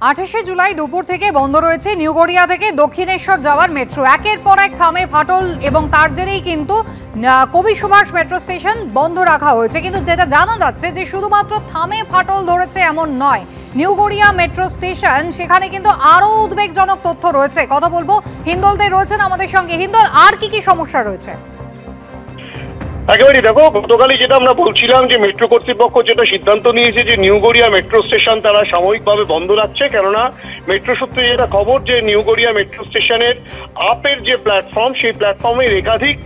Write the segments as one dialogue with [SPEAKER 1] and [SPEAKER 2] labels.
[SPEAKER 1] 28শে জুলাই দুপুর থেকে বন্ধ রয়েছে নিউ গড়িয়া থেকে দক্ষিণেশ্বর যাওয়ার মেট্রো। একের পর এক থামে ফাটল এবং তার জেরেই কিন্তু কবি সুভাষ মেট্রো স্টেশন বন্ধ রাখা হয়েছে। কিন্তু যেটা জানা যাচ্ছে যে শুধুমাত্র থামে ফাটল ধরেছে এমন নয়, নিউ গড়িয়া মেট্রো স্টেশন সেখানে কিন্তু আরো উদ্বেগজনক তথ্য রয়েছে। কথা বলবো হিন্দলদের রয়েছেন আমাদের সঙ্গে। হিন্দল, আর কি কি সমস্যা রয়েছে?
[SPEAKER 2] একেবারে দেখো, গতকালই যেটা আমরা বলছিলাম যে মেট্রো কর্তৃপক্ষ যেটা সিদ্ধান্ত নিয়েছে যে নিউ গড়িয়া মেট্রো স্টেশন তারা সাময়িকভাবে বন্ধ রাখছে, কেননা মেট্রো সূত্রে যেটা খবর যে নিউ গড়িয়া মেট্রো স্টেশনের আপের যে প্ল্যাটফর্ম, সেই প্ল্যাটফর্মের একাধিক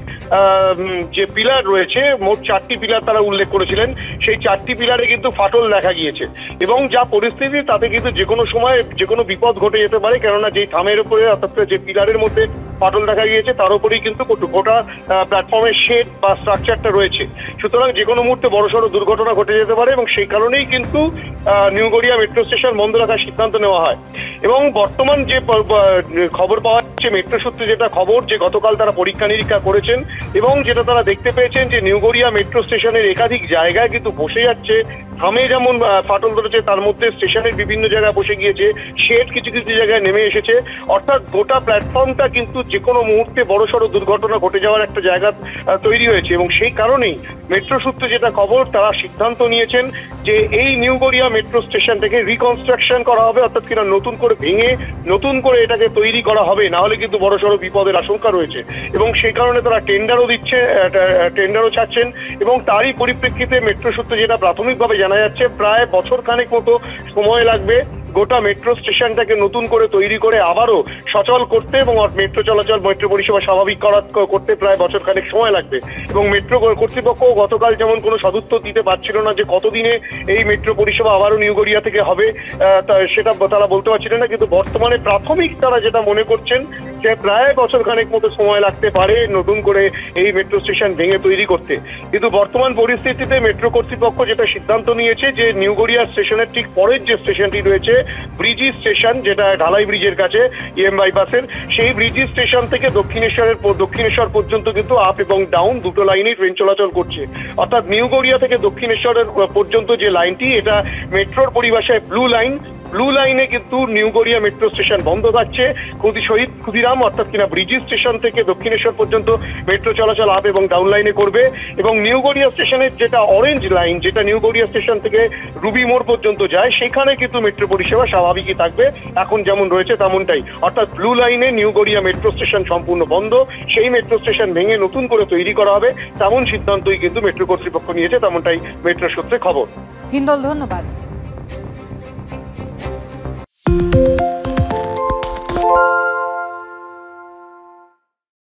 [SPEAKER 2] যে পিলার রয়েছে, মোট 4টি পিলার তারা উল্লেখ করেছিলেন, সেই 4টি পিলারে কিন্তু ফাটল দেখা গিয়েছে এবং যা পরিস্থিতি তাতে কিন্তু যে কোনো সময় যে কোনো বিপদ ঘটে যেতে পারে, কেননা যেই থামের উপরে অর্থাৎ যে পিলারের মধ্যে ফাটল দেখা গিয়েছে তার উপরেই কিন্তু গোটা প্ল্যাটফর্মের শেড বা স্ট্রাকচারটা রয়েছে। সুতরাং যে কোনো মুহূর্তে বড়সড় দুর্ঘটনা ঘটে যেতে পারে এবং সেই কারণেই কিন্তু নিউ গড়িয়া মেট্রো স্টেশন বন্ধ রাখার সিদ্ধান্ত নেওয়া হয়। এবং বর্তমান যে খবর পাওয়া যাচ্ছে মেট্রো সূত্রে যেটা খবর যে গতকাল তারা পরীক্ষা নিরীক্ষা করেছেন এবং যেটা তারা দেখতে পেয়েছেন যে নিউ গড়িয়া মেট্রো স্টেশনের একাধিক জায়গায় কিন্তু বসে যাচ্ছে থামে, যেমন ফাটল ধরেছে তার মধ্যে স্টেশনের বিভিন্ন জায়গায় বসে গিয়েছে, শেড কিছু কিছু জায়গায় নেমে এসেছে। অর্থাৎ গোটা প্ল্যাটফর্মটা কিন্তু যে কোনো মুহূর্তে বড়সড় দুর্ঘটনা ঘটে যাওয়ার একটা জায়গা তৈরি হয়েছে এবং সেই কারণেই মেট্রো সূত্রে যেটা খবর তারা সিদ্ধান্ত নিয়েছেন যে এই নিউ গড়িয়া মেট্রো স্টেশন থেকে রিকনস্ট্রাকশন করা হবে, অর্থাৎ কিনা নতুন করে ভেঙে নতুন করে এটাকে তৈরি করা হবে, না হলে কিন্তু বড়সড় বিপদের আশঙ্কা রয়েছে। এবং সেই কারণে তারা টেন্ডারও ছাড়ছেন এবং তারই পরিপ্রেক্ষিতে মেট্রো সূত্রে যেটা প্রাথমিকভাবে জানা যাচ্ছে প্রায় বছর খানেক মতো সময় লাগবে গোটা মেট্রো স্টেশনটাকে নতুন করে তৈরি করে আবারও সচল করতে এবং মেট্রো চলাচল মেট্রো পরিষেবা স্বাভাবিক করতে প্রায় বছর খানেক সময় লাগবে। এবং মেট্রো কর্তৃপক্ষ গতকাল যেমন কোনো সদুত্তর দিতে পারছিল না যে কতদিনে এই মেট্রো পরিষেবা আবারও নিউ গড়িয়া থেকে হবে, সেটা তারা বলতে পারছিলেন না। কিন্তু বর্তমানে প্রাথমিক তারা যেটা মনে করছেন যে প্রায় বছর খানেক মতো সময় লাগতে পারে নতুন করে এই মেট্রো স্টেশন ভেঙে তৈরি করতে। কিন্তু বর্তমান পরিস্থিতিতে মেট্রো কর্তৃপক্ষ যেটা সিদ্ধান্ত নিয়েছে যে নিউ গড়িয়া স্টেশনের ঠিক পরের যে স্টেশনটি রয়েছে ব্রিজি স্টেশন, যেটা ঢালাই ব্রিজের কাছে ইএম বাইপাসের, সেই ব্রিজি স্টেশন থেকে দক্ষিণেশ্বর পর্যন্ত কিন্তু আপ এবং ডাউন দুটো লাইনেই ট্রেন চলাচল করছে। অর্থাৎ নিউ গড়িয়া থেকে দক্ষিণেশ্বরের পর্যন্ত যে লাইনটি, এটা মেট্রোর পরিভাষায় ব্লু লাইনে কিন্তু নিউ গড়িয়া মেট্রো স্টেশন বন্ধ থাকছে। শহীদ ক্ষুদিরাম অর্থাৎ কিনা ব্রিজি স্টেশন থেকে দক্ষিণেশ্বর পর্যন্ত মেট্রো চলাচল আপ এবং ডাউন লাইনে করবে এবং নিউ গড়িয়া স্টেশনের যেটা অরেঞ্জ লাইন, যেটা নিউ গড়িয়া স্টেশন থেকে রুবি মোড় পর্যন্ত যায়, সেখানে কিন্তু মেট্রো পরিষেবা স্বাভাবিকই থাকবে, এখন যেমন রয়েছে তেমনটাই। অর্থাৎ ব্লু লাইনে নিউ গড়িয়া মেট্রো স্টেশন সম্পূর্ণ বন্ধ, সেই মেট্রো স্টেশন ভেঙে নতুন করে তৈরি করা হবে, তেমন সিদ্ধান্তই কিন্তু মেট্রো কর্তৃপক্ষ নিয়েছে, তেমনটাই মেট্রো সূত্রে খবর।
[SPEAKER 1] হিন্দল, ধন্যবাদ।